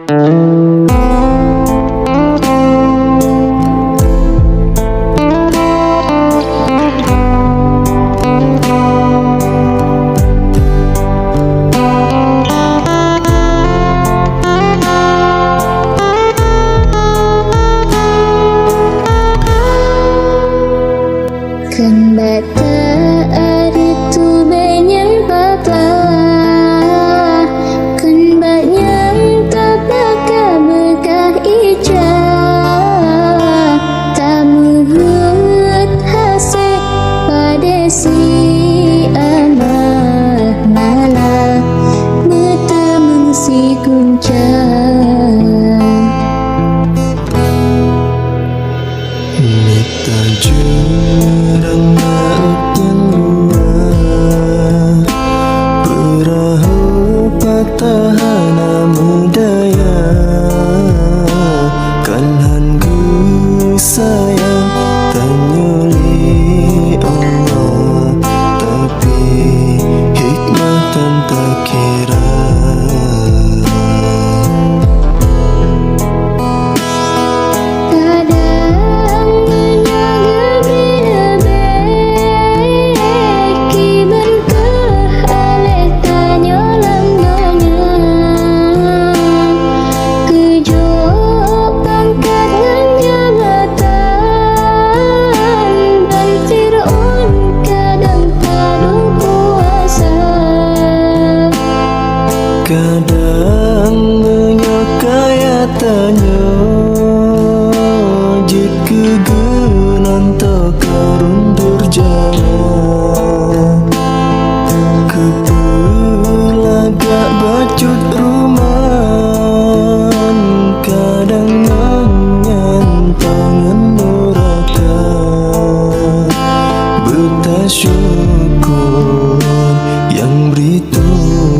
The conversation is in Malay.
Kan bata aritu banyak patah, kan banyak tapaka bekah ijah, tak muhut hasek pada si amal malah bertemu si kuncang. Mita jurang mautnya luar, perahu patahana mudaya, kan hanggu sayang tanyuli Allah, tapi hikmah tanpa kira. Kadang menyokaya tanya jika gunan tak karun berjalan, kepulagak bacut ruman, kadang nyanyan tangan neraka, bertasyukur yang beri Tuhan.